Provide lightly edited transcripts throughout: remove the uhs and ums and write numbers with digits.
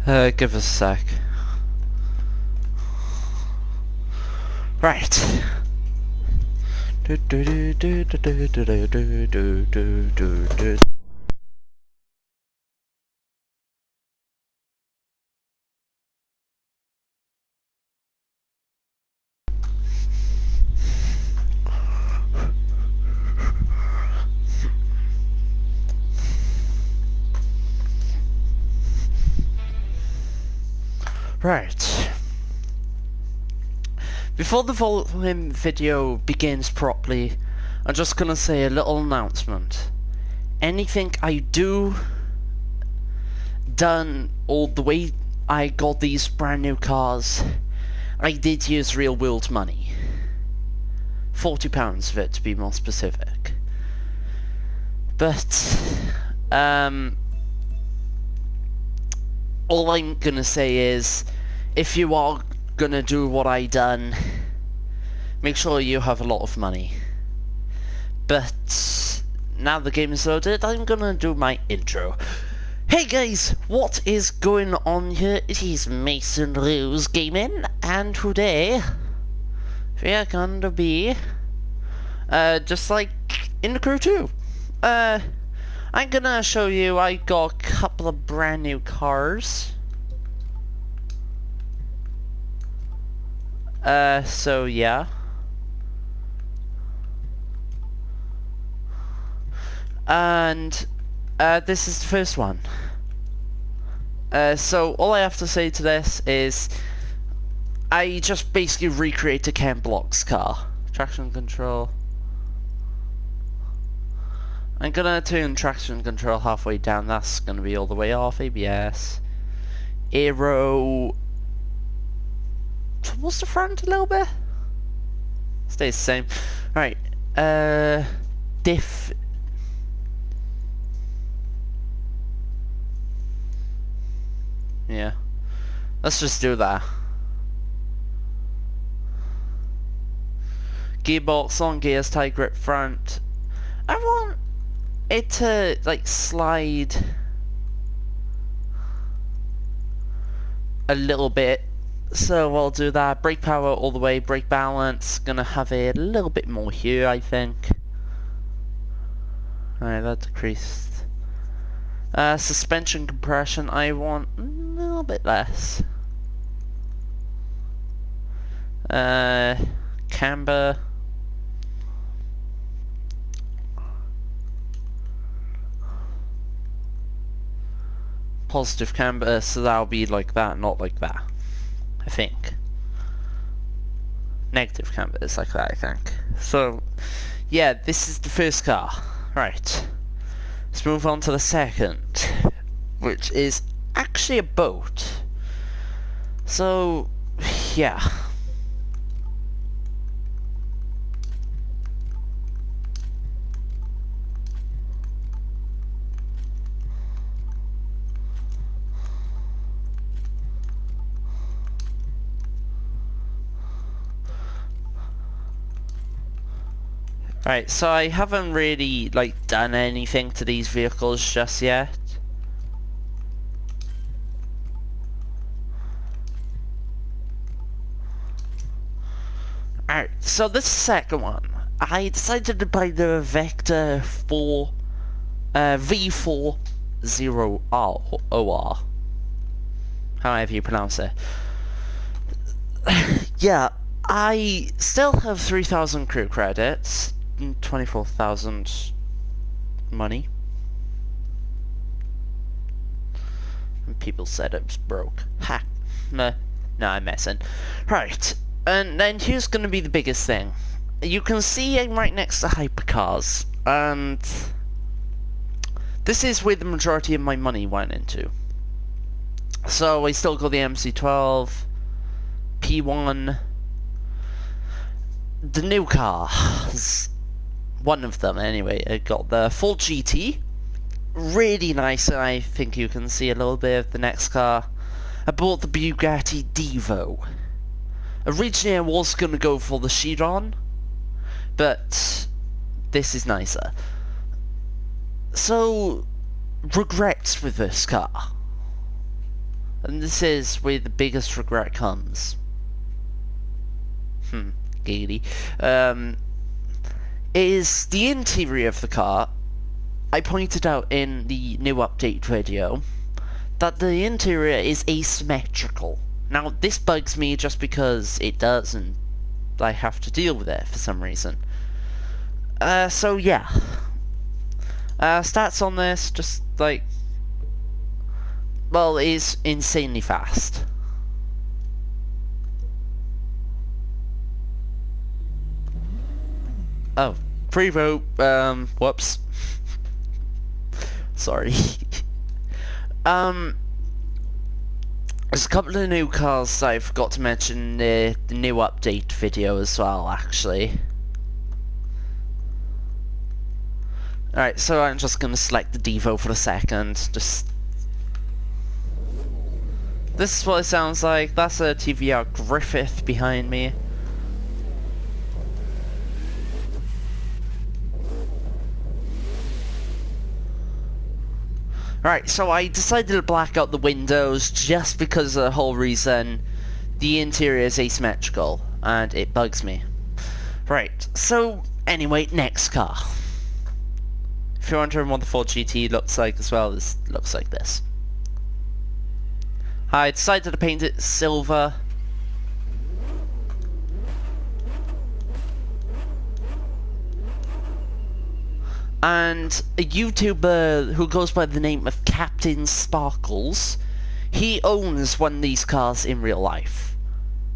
Give us a sec. Right. Right. Before the following video begins properly, I'm just gonna say a little announcement. Anything I do, done, or the way I got these brand new cars, I did use real world money. £40 of it, to be more specific. But, all I'm gonna say is, if you are gonna do what I done, make sure you have a lot of money. But now the game is loaded, I'm gonna do my intro. Hey guys, what is going on here? It is Mason Rose Gaming, and today we are gonna be just like in the crew 2. I'm gonna show you I got a couple of brand new cars. So yeah. And this is the first one. So all I have to say to this is I just basically recreated Ken Block's car. Traction control. I'm gonna turn traction control halfway down, that's gonna be all the way off. ABS. Aero towards the front a little bit. Stays the same. Right. Diff. Yeah. Let's just do that. Gearbox on gears, tight grip front. I want it to like slide a little bit, so I'll do that. Brake power all the way, brake balance gonna have it a little bit more here, I think. Alright, that decreased. Suspension compression I want a little bit less. Camber. Positive camber, so that'll be like that, not like that, I think. Negative camber is like that, I think. So, yeah, this is the first car. Right. Let's move on to the second, which is actually a boat. So, yeah. Right, so I haven't really like done anything to these vehicles just yet. Alright, so this second one, I decided to buy the Vector 4 V40R, however you pronounce it. Yeah, I still have 3,000 crew credits. 24,000 money. And people said it was broke. Ha! No, I'm messing. Right, and then here's gonna be the biggest thing. You can see I'm right next to hypercars, and this is where the majority of my money went into. So I still got the MC12, P1, the new cars. One of them, anyway. I got the full GT. Really nice, and I think you can see a little bit of the next car. I bought the Bugatti Devo. Originally, I was going to go for the Chiron, but this is nicer. So, regrets with this car. And this is where the biggest regret comes. Giggity. Is the interior of the car. I pointed out in the new update video that the interior is asymmetrical. Now, this bugs me just because it does, and I have to deal with it for some reason. So yeah. Stats on this, just like, well, it is insanely fast. Oh, pre-vote, whoops. Sorry. There's a couple of new cars that I forgot to mention in the new update video as well, actually. Alright, so I'm just gonna select the Devo for a second. This is what it sounds like. That's a TVR Griffith behind me. Right, so I decided to black out the windows just because of the whole reason the interior is asymmetrical, and it bugs me. Right, so anyway, next car. If you're wondering what the Ford GT looks like as well, this looks like this. I decided to paint it silver. And a YouTuber who goes by the name of Captain Sparkles, he owns one of these cars in real life.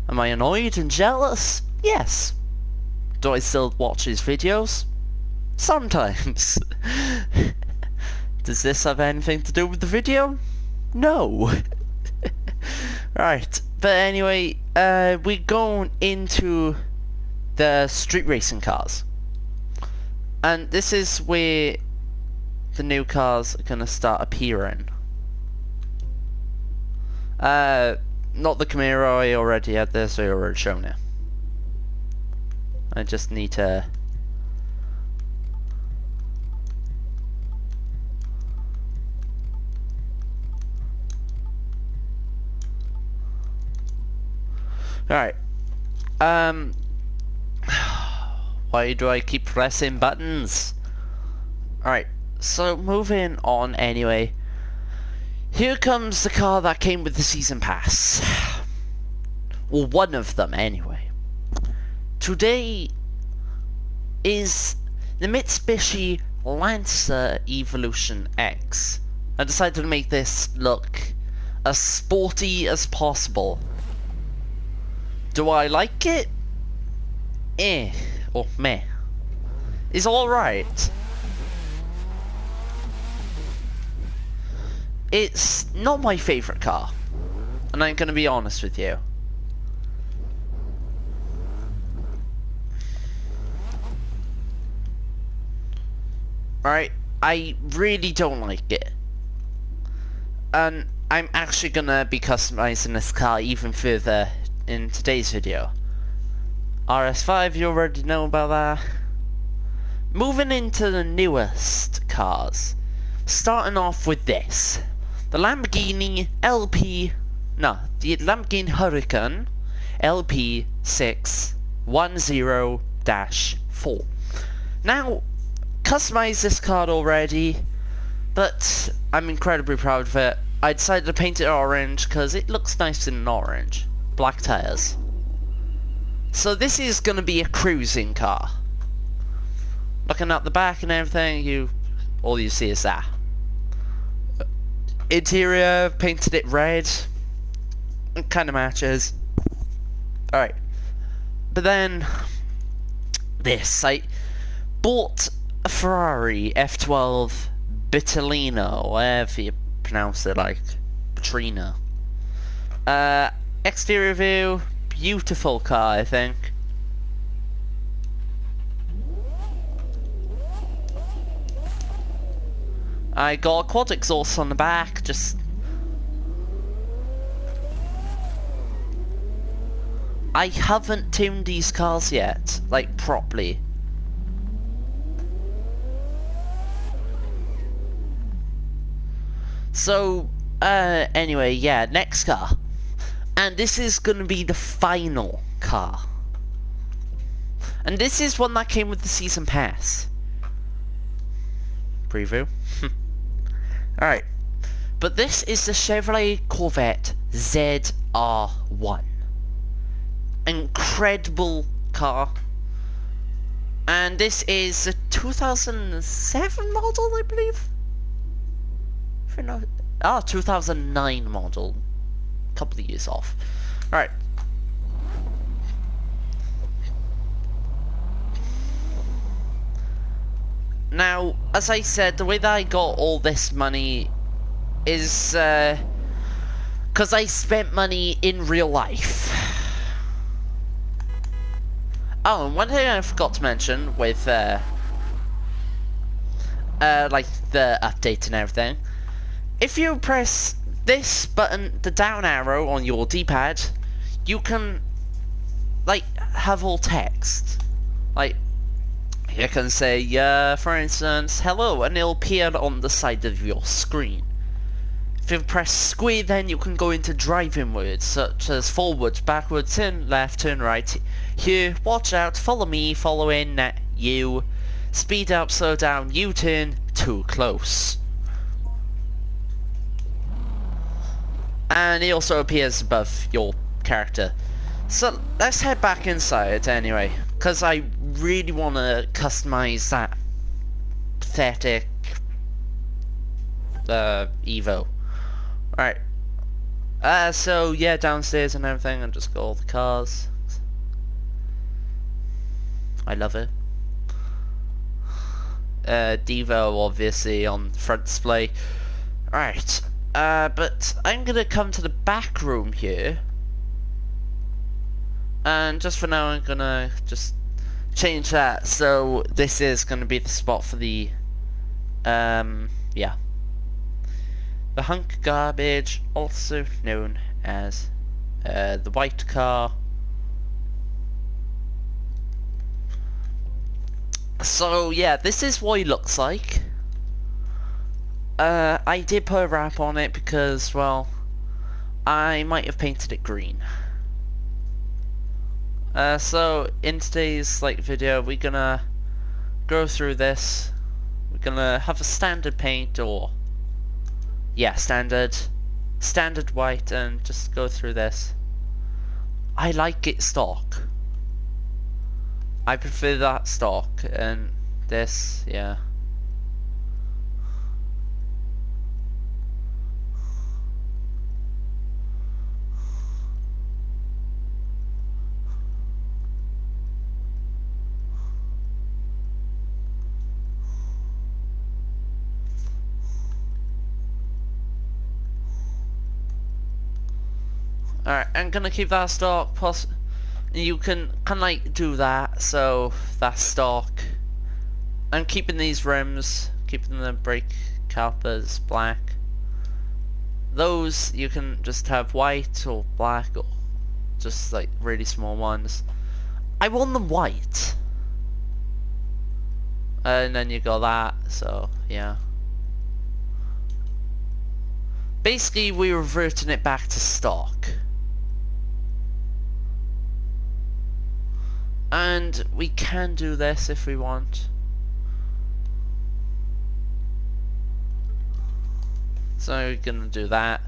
Am I annoyed and jealous? Yes. Do I still watch his videos? Sometimes. Does this have anything to do with the video? No. Right, but anyway, we're going into the street racing cars. And this is where the new cars are going to start appearing. Not the Camaro, I already had this, I already shown it. I just need to... Alright. Why do I keep pressing buttons? Alright, so moving on anyway. Here comes the car that came with the season pass. Well, one of them anyway. Today is the Mitsubishi Lancer Evolution X. I decided to make this look as sporty as possible. Do I like it? Or meh. It's alright. It's not my favourite car, and I'm gonna be honest with you. Alright, I really don't like it. And I'm actually gonna be customizing this car even further in today's video. RS5, you already know about that. Moving into the newest cars. Starting off with this. The Lamborghini Huracan LP610-4. Now, customized this card already, but I'm incredibly proud of it. I decided to paint it orange because it looks nice in an orange. Black tires. So this is going to be a cruising car. Looking at the back and everything, all you see is that. Interior, painted it red. It kind of matches. Alright. But then, this. I bought a Ferrari F12 Bitolino, whatever you pronounce it, like Petrina. Exterior view. Beautiful car, I think. I got a quad exhaust on the back, just... I haven't tuned these cars yet, like, properly. So, Anyway, yeah, next car. And this is gonna be the final car. And this is one that came with the season pass. Preview. Alright. But this is the Chevrolet Corvette ZR1. Incredible car. And this is a 2007 model, I believe. 2009 model. A couple of years off. Alright. Now, as I said, the way that I got all this money is because I spent money in real life. Oh, and one thing I forgot to mention with like the update and everything, if you press this button, the down arrow on your D-pad, you can like have all text. Like you can say, for instance, hello, and it'll appear on the side of your screen. If you press square, then you can go into driving words such as forward, backward, turn left, turn right. Here, watch out, follow me, follow in, you. Speed up, slow down, U-turn, too close. And it also appears above your character. So let's head back inside anyway, because I really want to customize that pathetic Evo. Alright. So yeah, downstairs and everything, and just got all the cars. I love it. Devo obviously on front display. Alright. But I'm gonna come to the back room here. And just for now I'm gonna just change that, so this is gonna be the spot for the yeah. The hunk garbage, also known as the white car. So yeah, this is what it looks like. I did put a wrap on it because, well, I might have painted it green. So in today's video, we're gonna go through this. We're gonna have a standard paint, or yeah, standard white, and just go through this. I like it stock. I prefer that stock, and this, yeah. Alright, I'm gonna keep that stock. You can kind of like do that, so that's stock. I'm keeping these rims, keeping the brake calipers black. Those you can just have white or black, or just like really small ones. I want them white. And then you got that, so yeah. Basically, we're reverting it back to stock. And we can do this if we want. So we're gonna do that.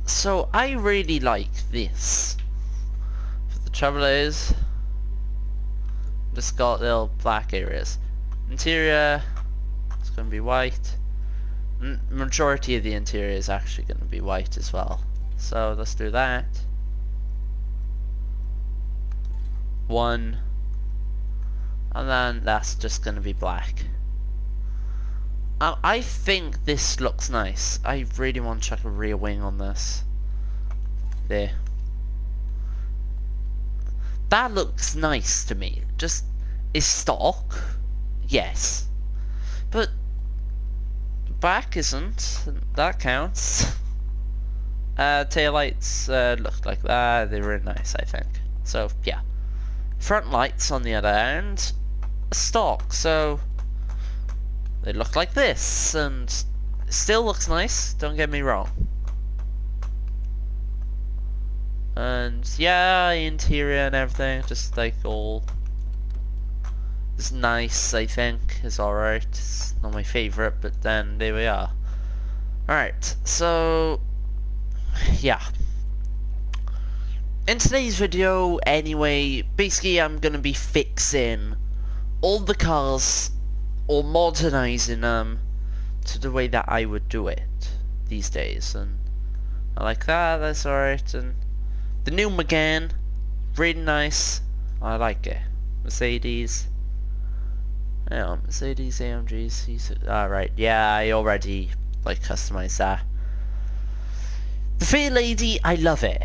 So I really like this. But the trouble is, just got little black areas. Interior, it's going to be white. Majority of the interior is actually going to be white as well. So let's do that. One. And then that's just going to be black. I think this looks nice. I really want to chuck a rear wing on this. There. That looks nice to me. Just, is stock? Yes. But back isn't. That counts. Taillights look like that. They were nice, I think. So yeah. Front lights, on the other hand, stock. So they look like this, and it still looks nice. Don't get me wrong. And yeah, interior and everything, just like all is nice. I think is alright. It's not my favorite, but then there we are. Alright, so yeah. In today's video, anyway, basically I'm gonna be fixing all the cars or modernizing them to the way that I would do it these days, and I like that. That's alright. And the new Megane, really nice. I like it. Mercedes. Yeah, Mercedes AMG. Alright, yeah, I already like customized that. The Fair Lady, I love it.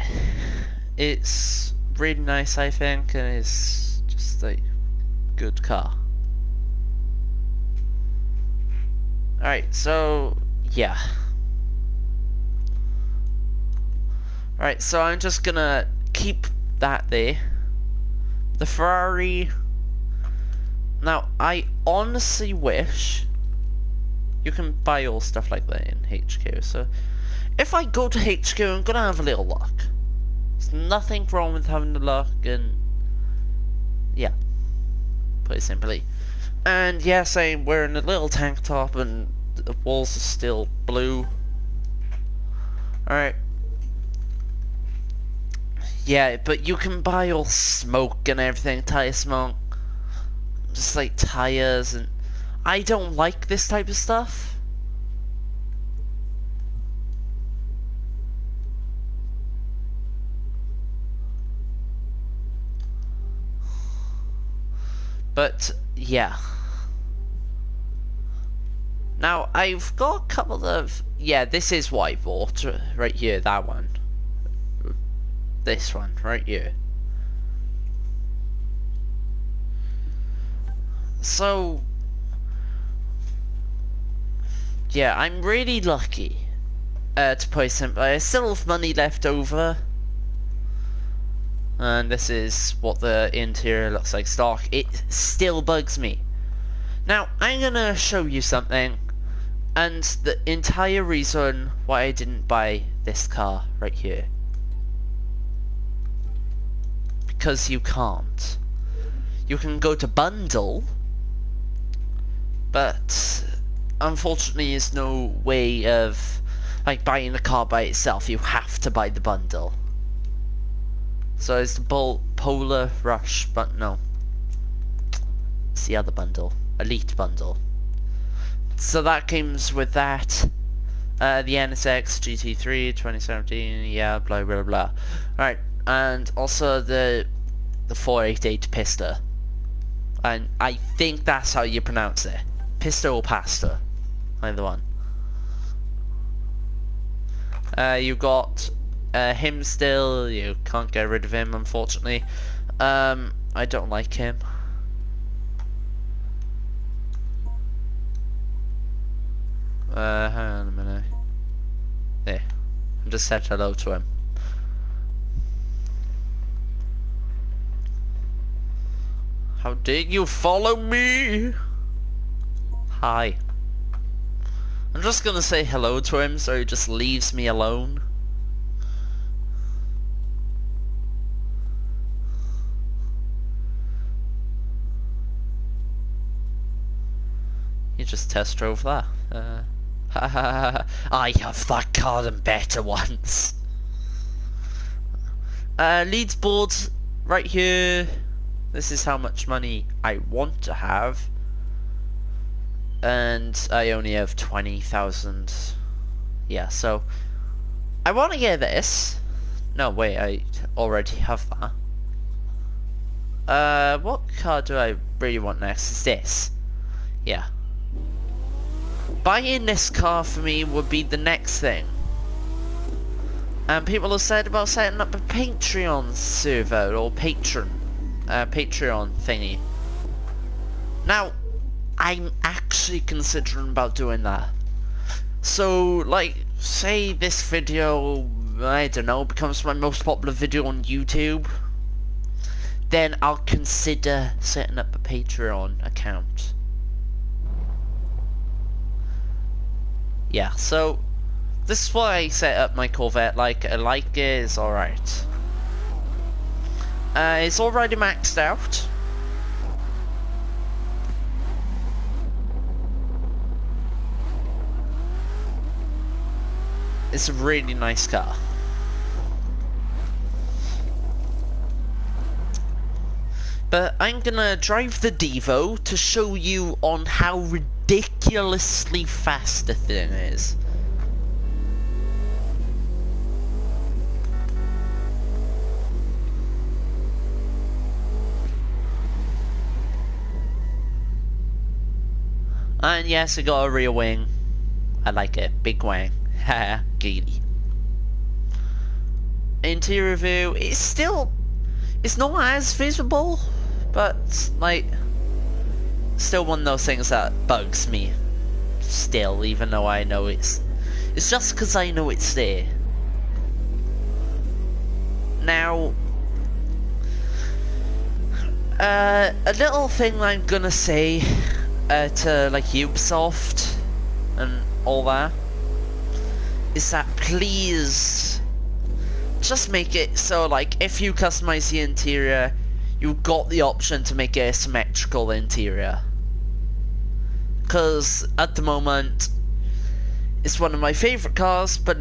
It's really nice, I think, and it's just like good car. Alright, so yeah. Alright, so I'm just gonna keep that there. The Ferrari. Now, I honestly wish you can buy all stuff like that in HQ. So, if I go to HQ, I'm gonna have a little look. There's nothing wrong with having a look, and yeah, put it simply. And yes, I'm wearing a little tank top, and the walls are still blue. Alright. Yeah, but you can buy all smoke and everything, tire smoke. Just like tires, and I don't like this type of stuff. But yeah. Now I've got a couple of, yeah, this is what I bought right here, that one. This one right here. So yeah, I'm really lucky, to put it simply. I still have money left over. And this is what the interior looks like stock. It still bugs me. Now, I'm gonna show you something, and the entire reason why I didn't buy this car right here. Because you can't. You can go to bundle, but unfortunately there's no way of like buying the car by itself. You have to buy the bundle. So it's the Polar Rush, but no, it's the other bundle, Elite bundle. So that comes with that, the NSX GT3 2017, yeah, blah blah blah. Alright, and also the 488 Pista, and I think that's how you pronounce it, Pista or Pasta, either one. You got him still. You can't get rid of him, unfortunately. I don't like him. Hang on a minute. There. I just said hello to him. How dare you follow me? Hi. I'm just gonna say hello to him so he just leaves me alone. You just test drove that. I have that car and better ones. Leads board right here. This is how much money I want to have, and I only have 20,000. Yeah, so I want to get this. No, wait, I already have that. What car do I really want next? Is this? Yeah. Buying this car for me would be the next thing. And people have said about setting up a Patreon server or Patreon thingy. Now, I'm actually considering about doing that. So, like, say this video I don't know, becomes my most popular video on YouTube, then I'll consider setting up a Patreon account. Yeah, so this is why I set up my Corvette. Like it is alright. It's already maxed out. It's a really nice car. But I'm gonna drive the Devo to show you on how ridiculously fast the thing is. And yes, it got a rear wing. I like it. Big wing. Haha, giddy. Interior view, it's not as visible, but like, still one of those things that bugs me still, even though I know it's just because I know it's there. Now, a little thing I'm gonna say to like Ubisoft and all that is that please just make it so like if you customize the interior, you've got the option to make it a symmetrical interior. Because at the moment, it's one of my favorite cars, but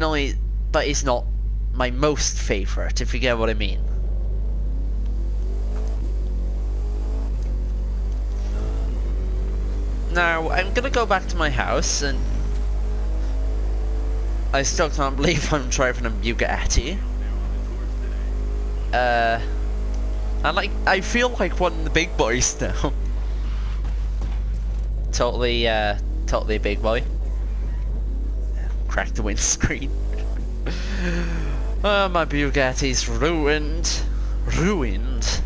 it's not my most favorite, if you get what I mean. Now, I'm gonna go back to my house, and I still can't believe I'm driving a Bugatti. I feel like one of the big boys now. Totally a big boy. Crack the windscreen. Oh, my Bugatti's ruined. Ruined,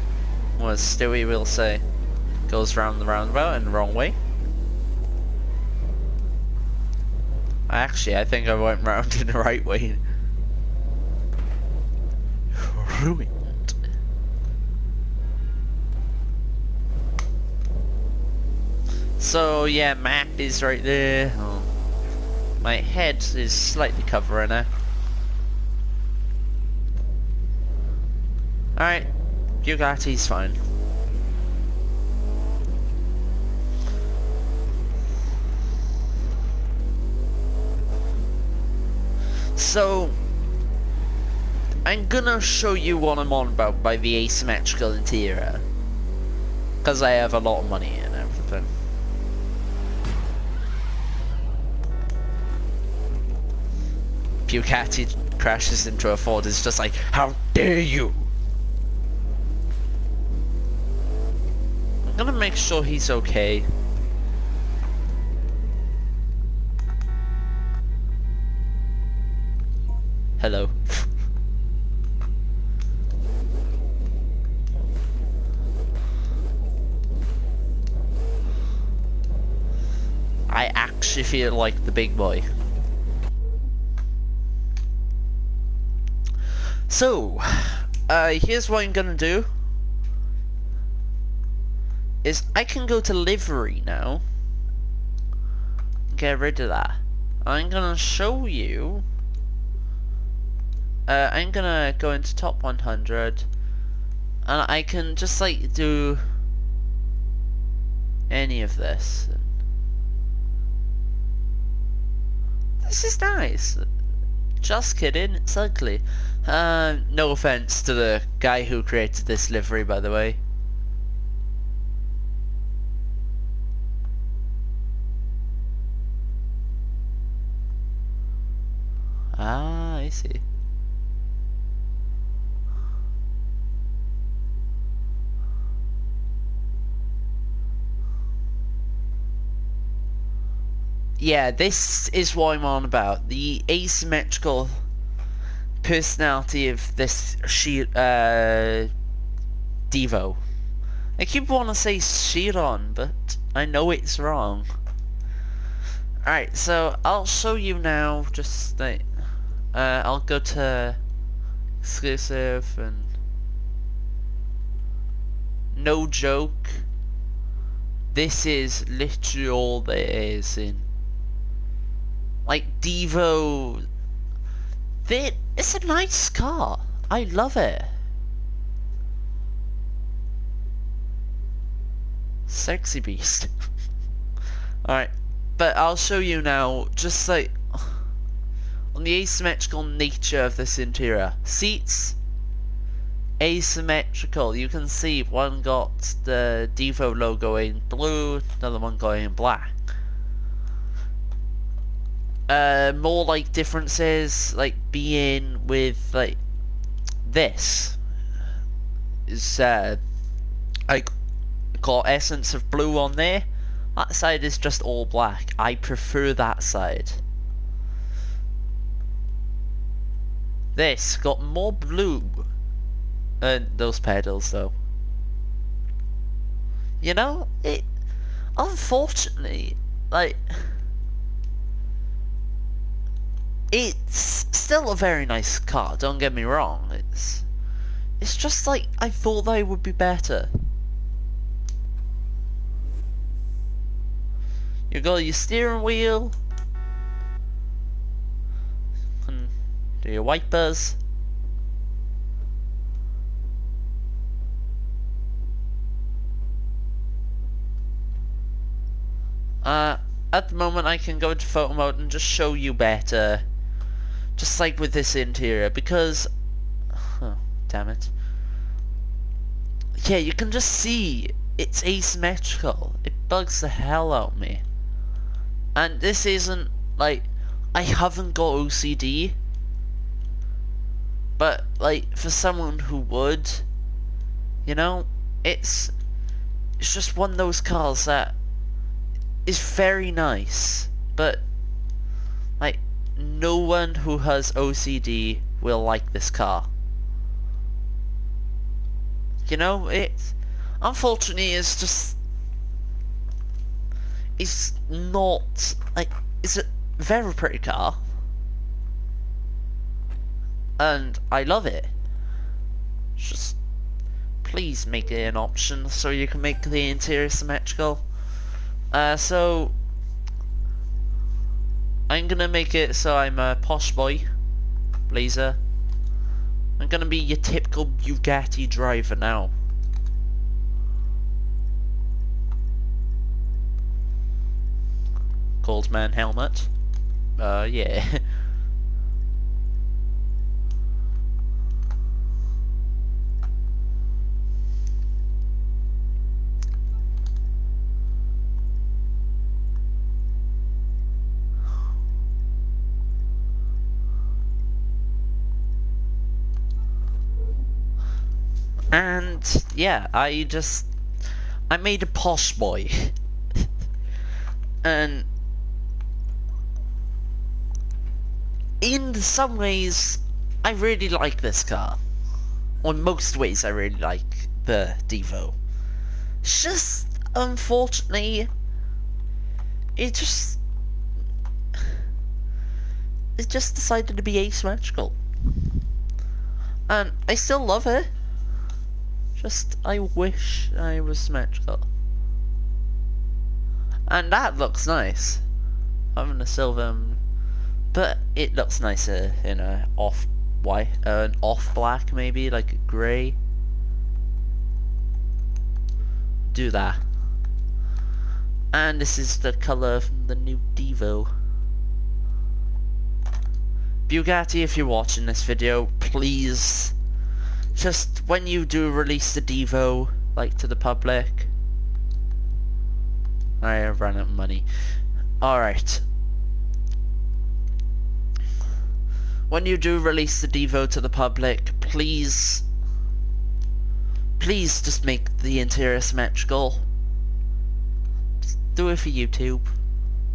as Stewie will say. Goes round the roundabout in the wrong way. Actually, I think I went round in the right way. Ruined. So yeah, map is right there. Oh. My head is slightly covering it. Alright, Bugatti's fine. So, I'm gonna show you what I'm on about by the asymmetrical interior. Because I have a lot of money and everything. Bugatti crashes into a Ford, it's just like, how dare you! I'm gonna make sure he's okay. Hello. I actually feel like the big boy. So, here's what I'm gonna do. Is I can go to livery now. Get rid of that. I'm gonna show you. I'm gonna go into top 100, and I can just like do any of this. This is nice. Just kidding, it's ugly. No offense to the guy who created this livery, by the way. Ah, I see. Yeah, this is what I'm on about. The asymmetrical personality of this Devo. I keep wanting to say Chiron, but I know it's wrong. Alright, so I'll show you now, just like, I'll go to exclusive and no joke. This is literally all there is in like Devo. It's a nice car. I love it. Sexy beast. Alright, but I'll show you now, just like on the asymmetrical nature of this interior. Seats, asymmetrical. You can see one got the Devo logo in blue, another one going in black. More like differences, like being with like this is like got essence of blue on there. That side is just all black. I prefer that side. This got more blue and those pedals though. You know, it unfortunately, like, it's still a very nice car, don't get me wrong. It's just like I thought they would be better. You got your steering wheel, and do your wipers. At the moment I can go into photo mode and just show you better, just like with this interior, because, oh, damn it. Yeah, you can just see it's asymmetrical. It bugs the hell out of me. And this isn't, like, I haven't got OCD, but, like, for someone who would, you know, it's just one of those cars that is very nice, but, like, no one who has OCD will like this car. You know, unfortunately, it's not, like, it's a very pretty car, and I love it. Just, please make it an option so you can make the interior symmetrical. So, I'm gonna make it so I'm a posh boy, blazer. I'm gonna be your typical Bugatti driver now. Goldman helmet. Yeah. And yeah, I made a posh boy. And in some ways I really like this car. On most ways I really like the Devo. It's just, unfortunately, it just decided to be asymmetrical. And I still love it. Just, I wish I was symmetrical. And that looks nice. Having a silver, but it looks nicer in a off white, an off black maybe, like a grey. Do that. And this is the colour from the new Devo. Bugatti, if you're watching this video, please, just when you do release the Devo, like, to the public. I've run out of money. Alright. When you do release the Devo to the public, please just make the interior symmetrical. Just do it for YouTube.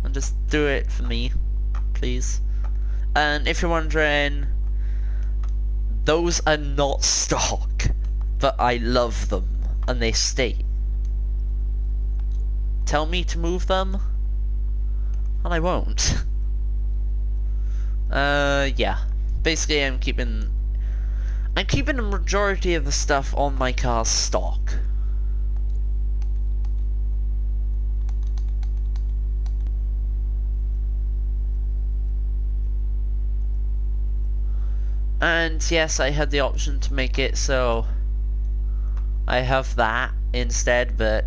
And just do it for me, please. And if you're wondering, those are not stock, but I love them, and they stay. Tell me to move them, and I won't. Yeah. Basically, I'm keeping the majority of the stuff on my car's stock. And yes, I had the option to make it so I have that instead, but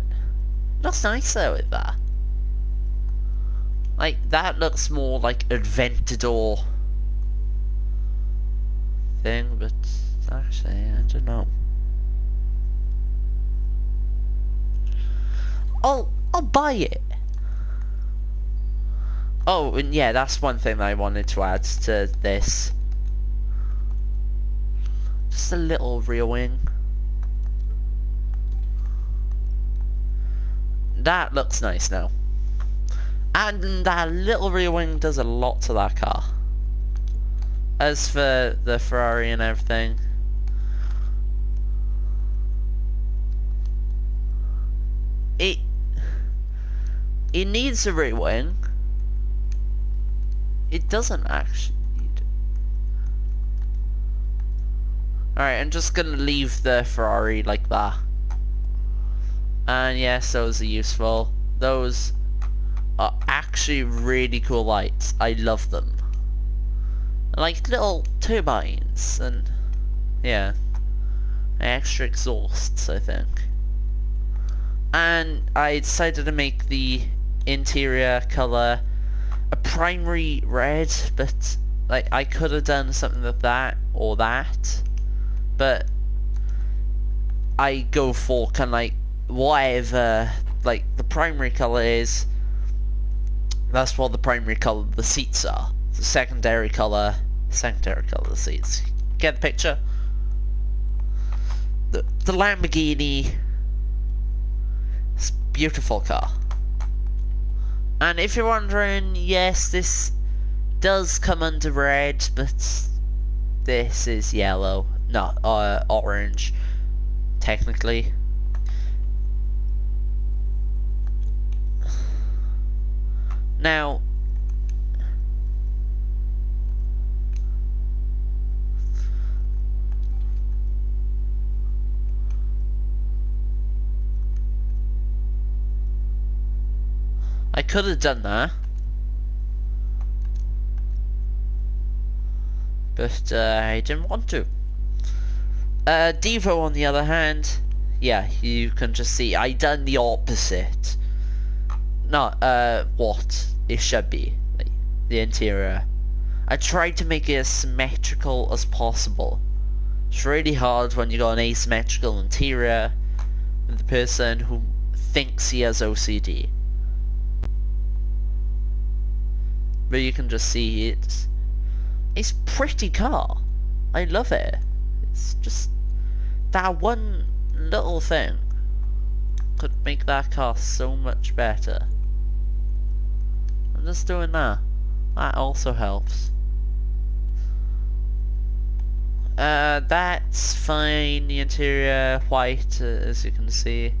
that's nicer with that. Like, that looks more like Aventador thing, but actually, I don't know. I'll buy it. Oh, and yeah, that's one thing that I wanted to add to this. Just a little rear wing. That looks nice now. And that little rear wing does a lot to that car. As for the Ferrari and everything, it needs a rear wing. It doesn't actually need it. Alright, I'm just gonna leave the Ferrari like that. And yes, those are useful. Those are actually really cool lights. I love them. Like little turbines and yeah, extra exhausts, I think. And I decided to make the interior color a primary red, but like I could have done something like that or that, but I go for kind of like whatever like the primary color is. That's what the primary color of the seats are. The secondary color of the seats. Get the picture? The Lamborghini. It's a beautiful car. And if you're wondering, yes, this does come under red, but this is yellow, not orange, technically. Now, I could have done that, but I didn't want to. Devo, on the other hand, yeah, you can just see I done the opposite. Not what it should be, like the interior. I tried to make it as symmetrical as possible. It's really hard when you got an asymmetrical interior with the person who thinks he has OCD. But you can just see it's a pretty car. I love it. It's just that one little thing could make that car so much better. I'm just doing that. That also helps. That's fine. The interior white, as you can see.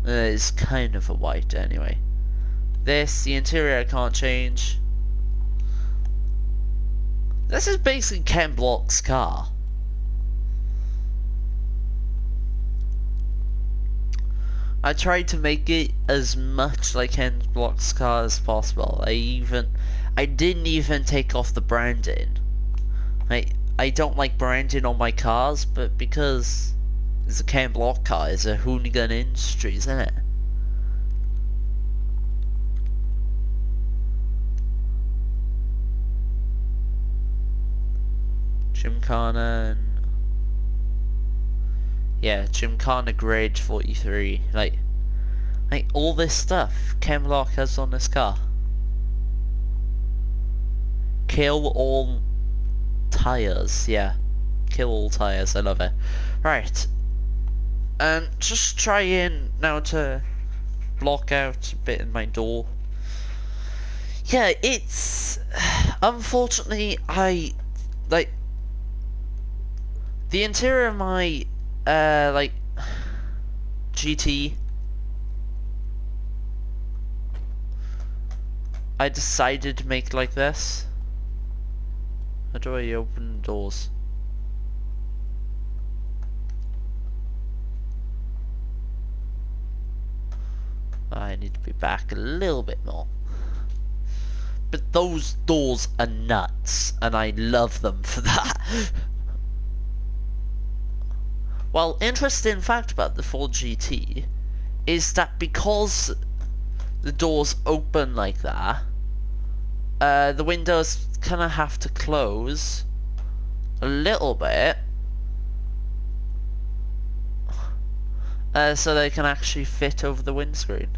It's kind of a white anyway. This, the interior I can't change. This is basically Ken Block's car. I tried to make it as much like Ken Block's car as possible. I didn't even take off the branding. I don't like branding on my cars, but because it's a Ken Block car, it's a hooligan industry, isn't it? Gymkhana and yeah, Gymkhana Grade 43. Like all this stuff Ken Block has on this car. Kill all tires, yeah. Kill all tires, I love it. Right. And just trying now to block out a bit in my door. Yeah, it's unfortunately like the interior of my like GT, I decided to make like this. How do I open doors? I need to be back a little bit more. But those doors are nuts, and I love them for that. Well, interesting fact about the Ford GT is that because the doors open like that, the windows kind of have to close a little bit so they can actually fit over the windscreen.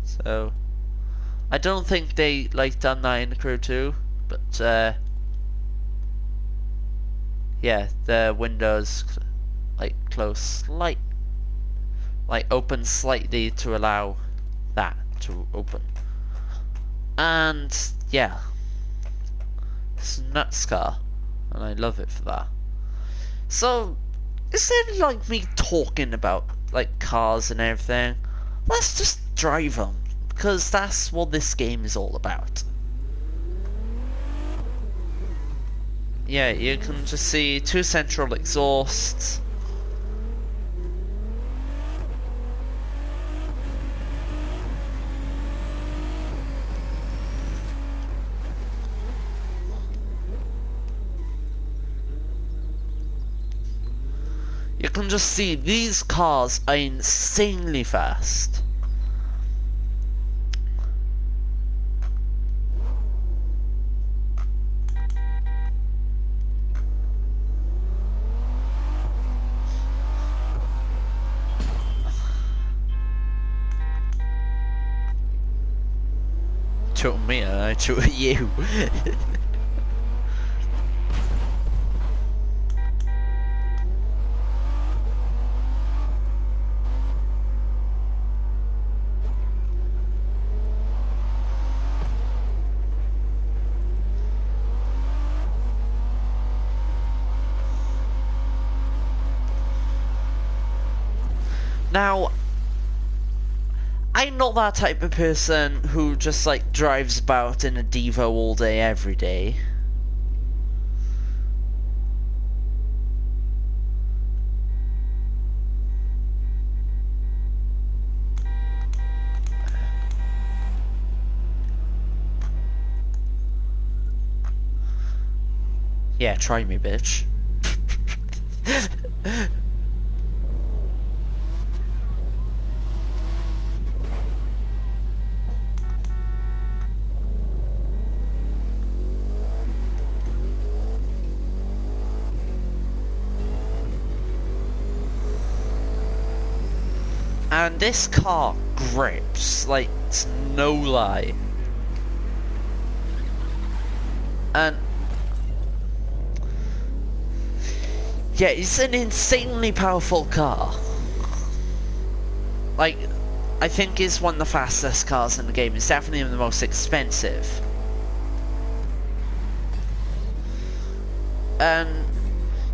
So I don't think they like done that in the Crew 2, but yeah, the windows like close open slightly to allow that to open. And yeah, it's a nuts car, and I love it for that. So instead of like me talking about like cars and everything, let's just drive them, because that's what this game is all about. Yeah, you can just see 2 central exhausts. You can just see these cars are insanely fast. Took me and I took you. Now, I'm not that type of person who just like drives about in a Devo all day every day. Yeah, try me, bitch. And this car grips, like, it's no lie. And yeah, it's an insanely powerful car. Like, I think it's one of the fastest cars in the game. It's definitely the most expensive. And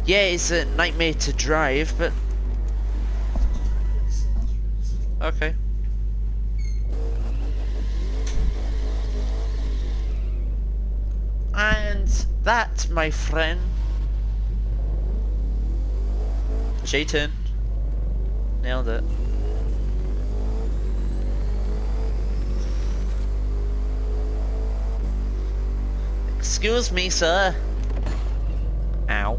yeah, it's a nightmare to drive, but okay. And that, my friend, J-turn. Nailed it. Excuse me, sir. Ow.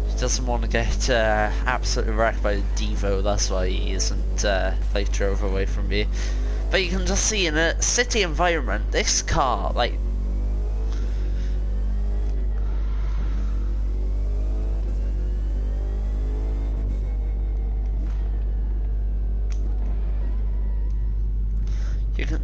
He doesn't want to get absolutely wrecked by the Devo, that's why he isn't like drove away from me. But you can just see in a city environment, this car, like, you can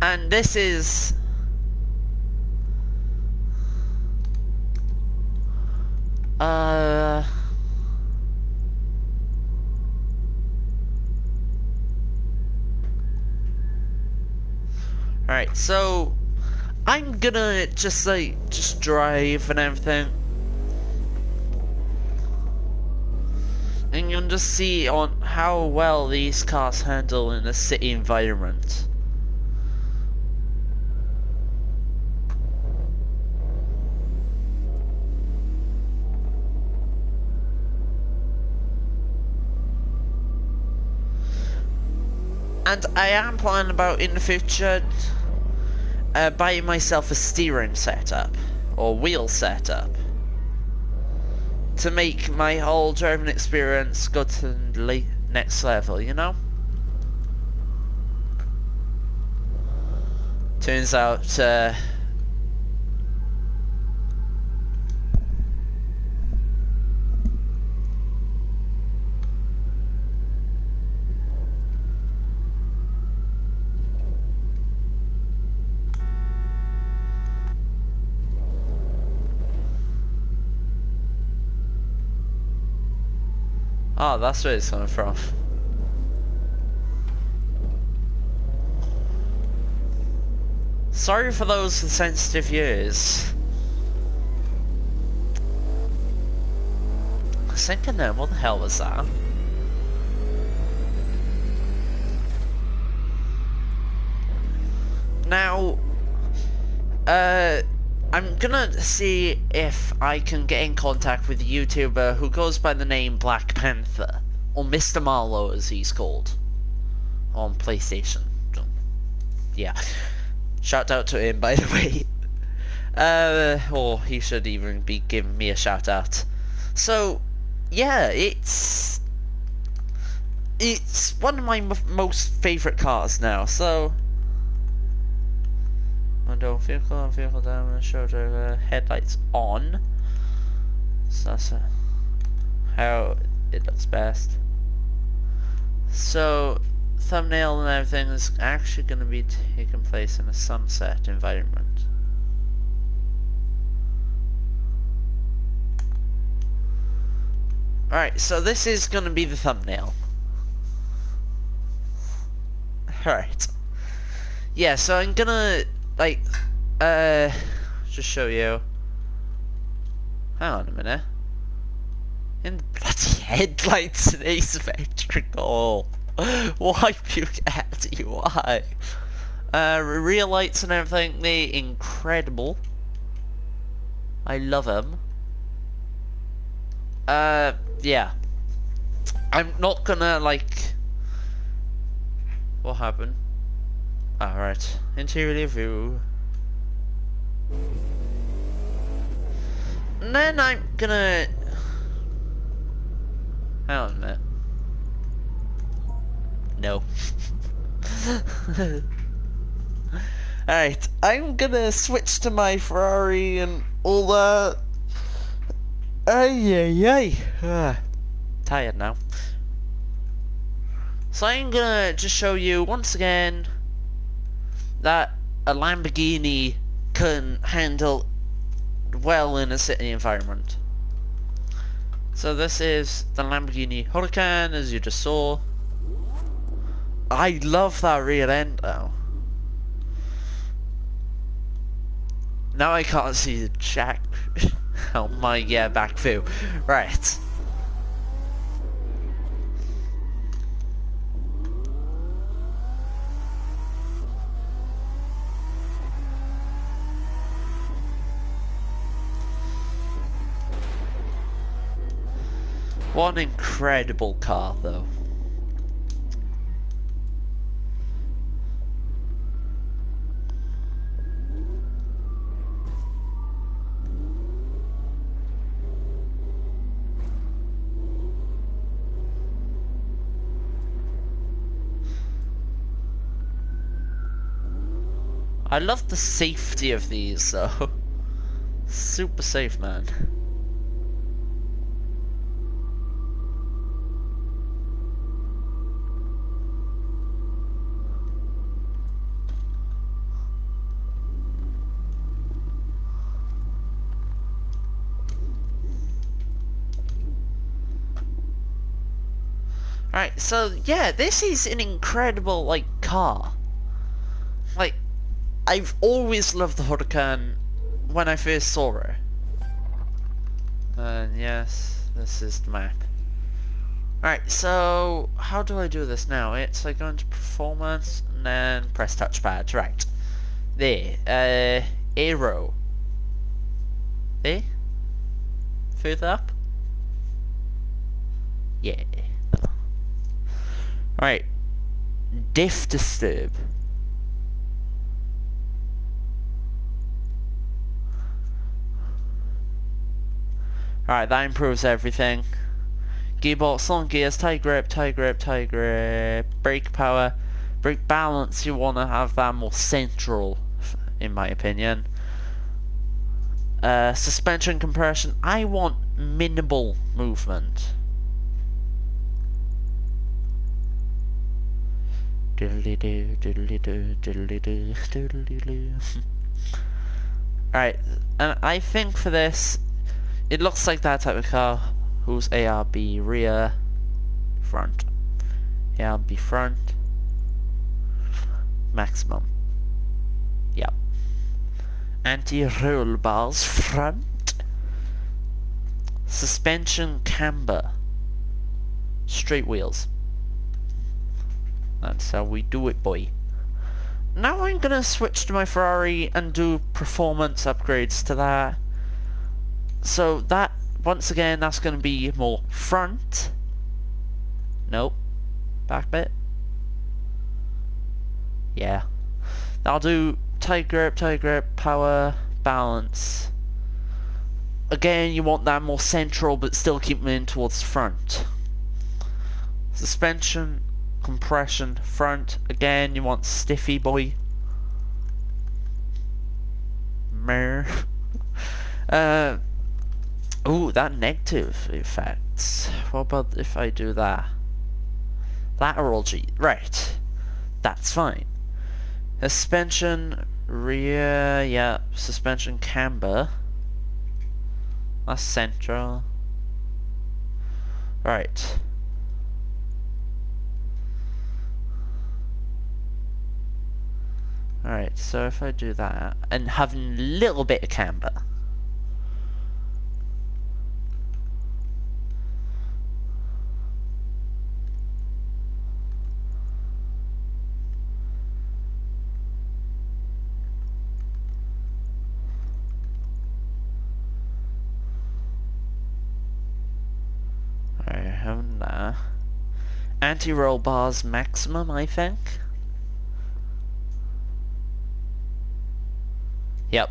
and this is alright, so I'm gonna just drive and everything. And you'll just see on how well these cars handle in a city environment. And I am planning about in the future buying myself a steering setup or wheel setup to make my whole driving experience go to the next level, you know? Turns out oh, that's where it's coming from. Sorry for those sensitive ears. I was thinking then, what the hell was that? Now, I'm gonna see if I can get in contact with a YouTuber who goes by the name Black Panther, or Mr. Marlowe as he's called, on PlayStation. Yeah, shout out to him by the way. Or he should even be giving me a shout out. So, yeah, it's one of my most favourite cars now, so... Window, vehicle damage, show driver, headlights on. So that's how it looks best. So, thumbnail and everything is actually going to be taking place in a sunset environment. Alright, so this is going to be the thumbnail. Alright. Yeah, so I'm gonna, like, just show you. Hang on a minute. In the bloody headlights and asymmetrical. Why Bugatti? Why? Rear lights and everything, they incredible. I love them. Yeah. I'm not gonna, like... What happened? Alright. Interior view. And then I'm gonna... Hang on a minute. No. Alright, I'm gonna switch to my Ferrari and all that. Tired now. So I'm gonna just show you once again that a Lamborghini can handle well in a city environment. So this is the Lamborghini Huracan, as you just saw. I love that rear end though. Now I can't see the jack on my back view. Right. What an incredible car though. I love the safety of these though. Super safe, man. Alright, so yeah, this is an incredible, like, car. Like, I've always loved the Huracan when I first saw her. And yes, this is the map. Alright, so how do I do this now? It's like go into performance and then press touchpad. Right. There. Arrow. There? Further up? Yeah. Alright. Diff disturb. Alright, that improves everything. Gearbox, long gears, tie grip, tie grip, tie grip, brake power, brake balance, you want to have that more central, in my opinion. Suspension compression, I want minimal movement. Diddly-doo, diddly-doo, diddly-doo, diddly-doo. Alright, and I think for this, it looks like that type of car whose ARB rear, front. ARB front, maximum. Yep. Anti-roll bars front. Suspension camber. Straight wheels. That's how we do it, boy. Now I'm gonna switch to my Ferrari and do performance upgrades to that. So that, once again, that's gonna be more front. Nope. Back bit. Yeah. I'll do tight grip, power, balance. Again, you want that more central, but still keep in towards the front. Suspension, compression, front. Again, you want stiffy, boy. Mer. Ooh, that negative effects. What about if I do that? Lateral G. Right. That's fine. Suspension, rear, yeah. Suspension camber. That's central. Right. Alright, so if I do that, and having a little bit of camber. Alright, having that. Anti-roll bars maximum, I think. Yep.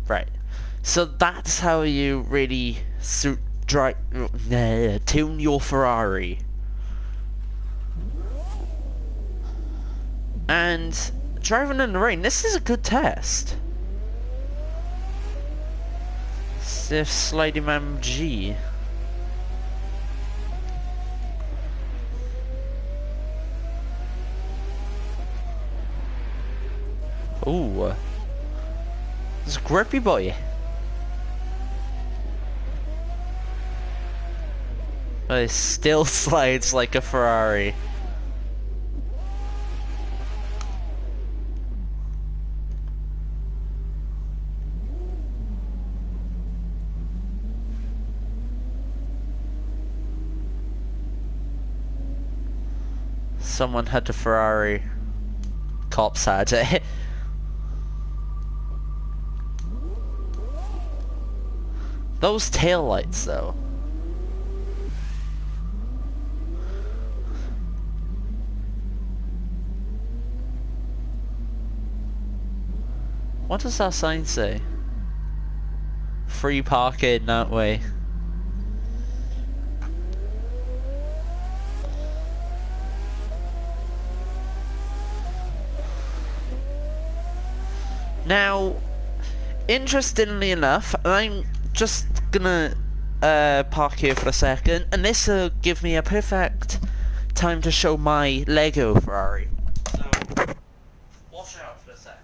Right. So that's how you really tune your Ferrari. And driving in the rain, this is a good test. Stiff sliding man G. Ooh. It's a grippy boy. But it still slides like a Ferrari. Someone had a Ferrari. Cops had it. Those taillights, though. What does that sign say? Free parking that way. Now, interestingly enough, I'm just gonna park here for a second, and this will give me a perfect time to show my Lego Ferrari. So, watch out for a sec.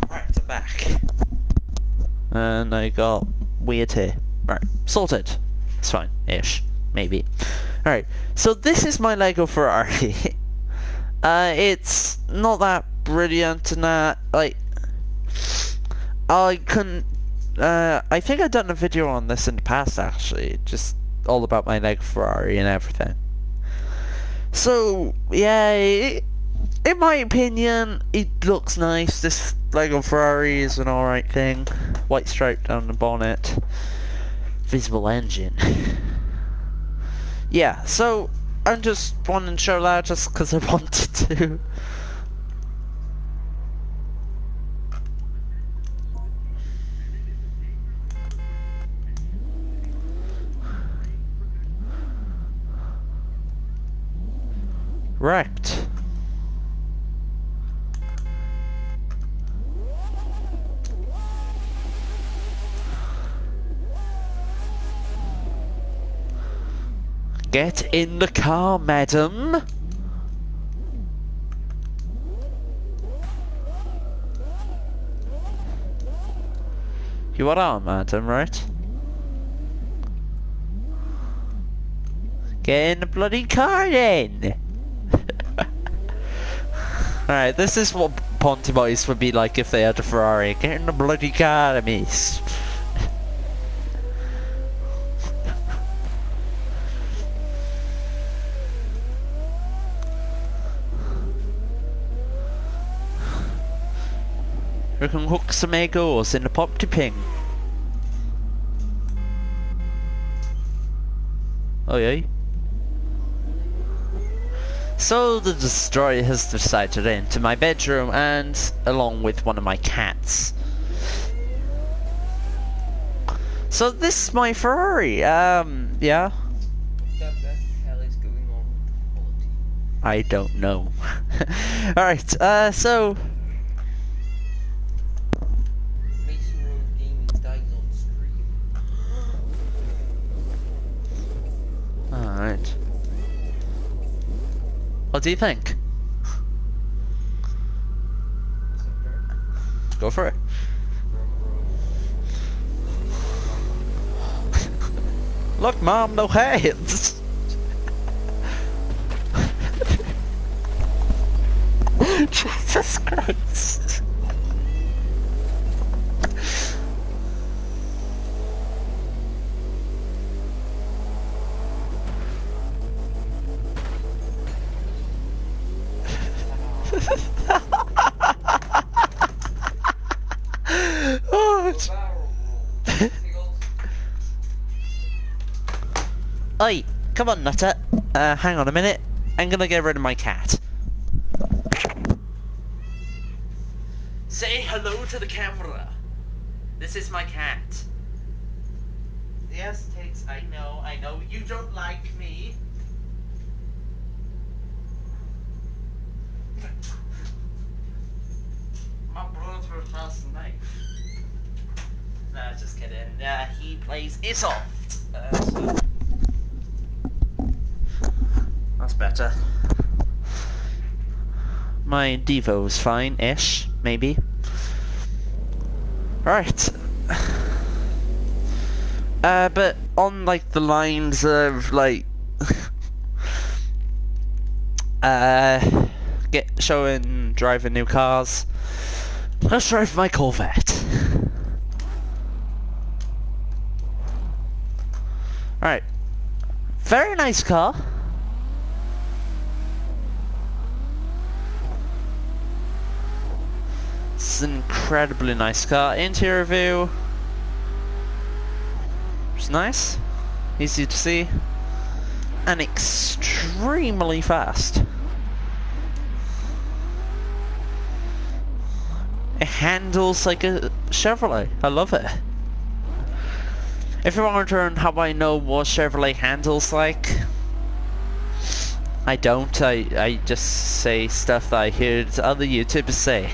Right, I'm back. And I got weird here. Right, sorted. It's fine-ish, maybe. Alright, so this is my Lego Ferrari. It's not that brilliant and that, like, I couldn't, I think I've done a video on this in the past actually, just all about my Lego Ferrari and everything. So, yeah, in my opinion, it looks nice. This Lego Ferrari is an alright thing. White stripe down the bonnet. Visible engine. Yeah, so I'm just wanting to show that just because I wanted to. Wrecked. Get in the car, madam. You are, madam, right? Get in the bloody car then. Alright, this is what Ponty Boys would be like if they had a Ferrari. Get in the bloody car, miss. We can hook some egos in the Popty Ping. Oh yeah. So the destroyer has decided to enter my bedroom and along with one of my cats. So this is my Ferrari, yeah. What the hell is going on with the quality? I don't know. Alright, so Mason Rose Gaming dies on stream. alright. What do you think? Go for it. Look, Mom, no hands. Jesus Christ. Oh, oi, come on, Nutter. Hang on a minute. I'm gonna get rid of my cat. Say hello to the camera. This is my cat. Yes, Tiggs, I know. You don't like me. My brother has a knife. Nah, just kidding. He plays Isoft. So that's better. My Devo's fine-ish, maybe. Right. But on like the lines of like driving new cars, let's drive my Corvette. Alright. Very nice car. It's an incredibly nice car. Interior view. It's nice. Easy to see. And extremely fast. It handles like a Chevrolet. I love it. If you're wondering how I know what Chevrolet handles like, I don't. I just say stuff that I hear other YouTubers say.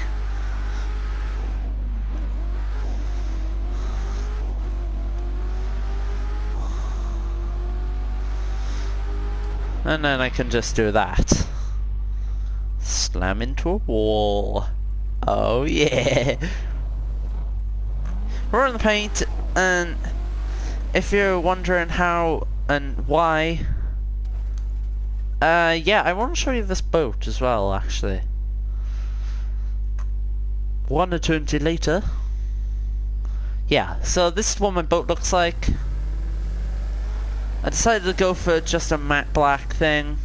And then I can just do that. Slam into a wall. Oh yeah. We're on the paint, and if you're wondering how and why Yeah, I want to show you this boat as well, actually. One eternity later. Yeah, so this is what my boat looks like. I decided to go for just a matte black thing.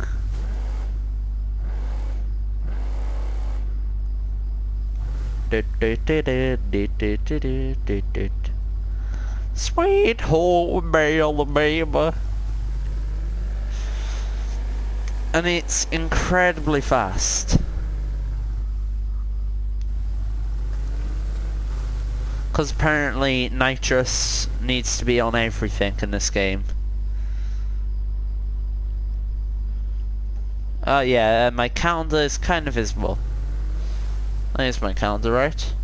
Sweet home Alabama. And it's incredibly fast. Because apparently nitrous needs to be on everything in this game. Yeah, my calendar is kind of visible. There's my calendar, right?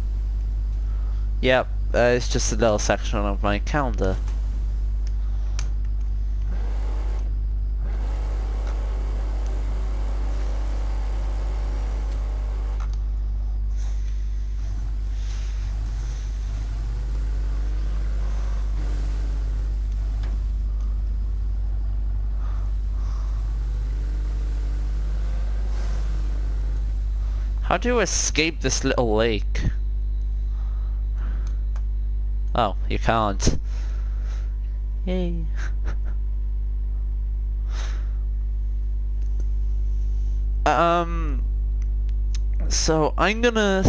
Yep, it's just a little section of my calendar. How do you escape this little lake? Oh, you can't. Yay. So I'm gonna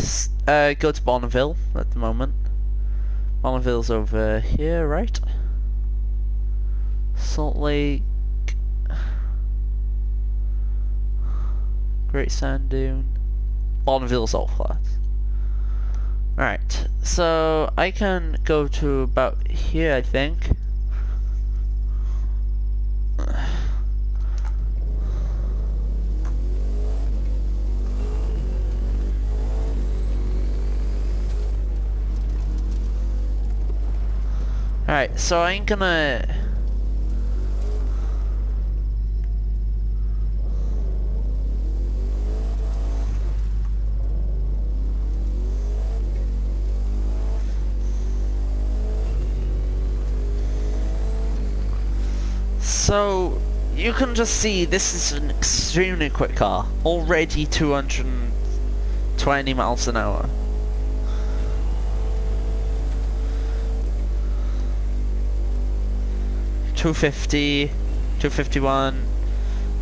go to Bonneville at the moment. Bonneville's over here, right? Salt Lake. Great Sand Dune. Bonneville's all flat. Alright, so I can go to about here, I think. Alright, so I'm gonna... So, you can just see this is an extremely quick car. Already 220 miles an hour. $250, $251,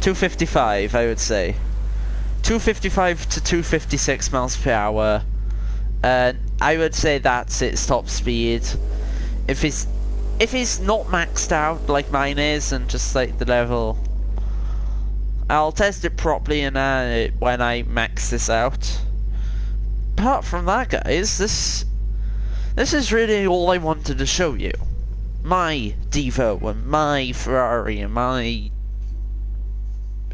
$255, I would say. 255 to 256 miles per hour. I would say that's its top speed. If it's not maxed out like mine is, and just like the level, I'll test it properly and when I max this out. Apart from that, guys, this is really all I wanted to show you. My Devo and my Ferrari and my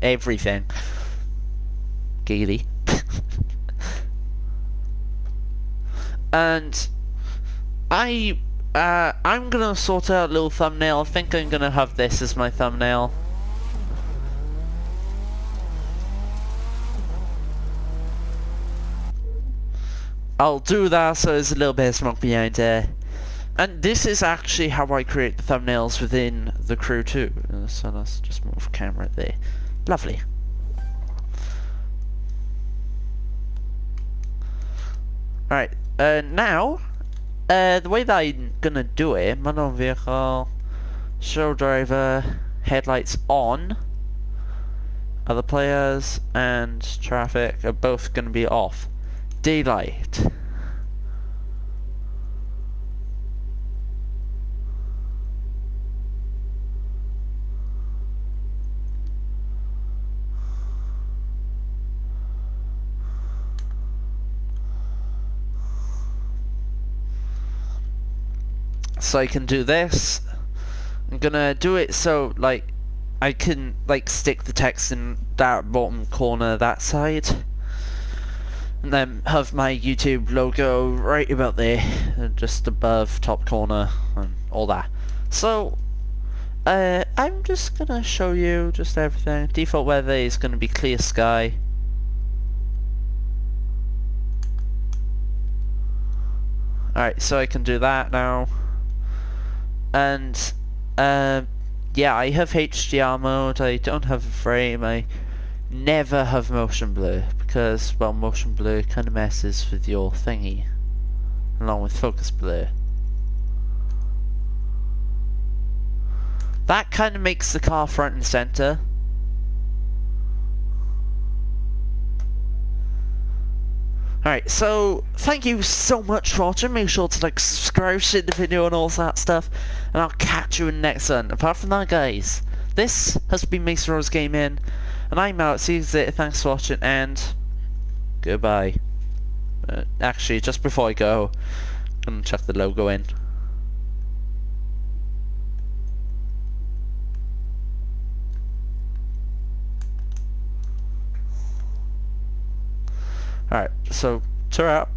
everything. Gaily. And I'm gonna sort out a little thumbnail. I think I'm gonna have this as my thumbnail. I'll do that so there's a little bit of smoke behind there. And this is actually how I create the thumbnails within the crew too. So let's just move the camera there. Lovely. Alright, now, the way that I'm gonna do it, manual vehicle, show driver, headlights on, other players and traffic are both gonna be off. Daylight. So I can do this. I'm gonna do it so like I can like stick the text in that bottom corner that side, and then have my YouTube logo right about there, just above top corner and all that. So I'm just gonna show you just everything. Default weather is gonna be clear sky. Alright, so I can do that now. And yeah, I have HDR mode, I don't have a frame, I never have motion blur, because, well, motion blur kind of messes with your thingy, along with focus blur. That kind of makes the car front and center. Alright, so thank you so much for watching. Make sure to like, subscribe, share the video and all that stuff. And I'll catch you in the next one. Apart from that, guys, this has been Mason Rose Gaming. And I'm out. See you later. Thanks for watching and goodbye. Actually, just before I go, I'm going to chuck the logo in. Alright, so, ta-ra.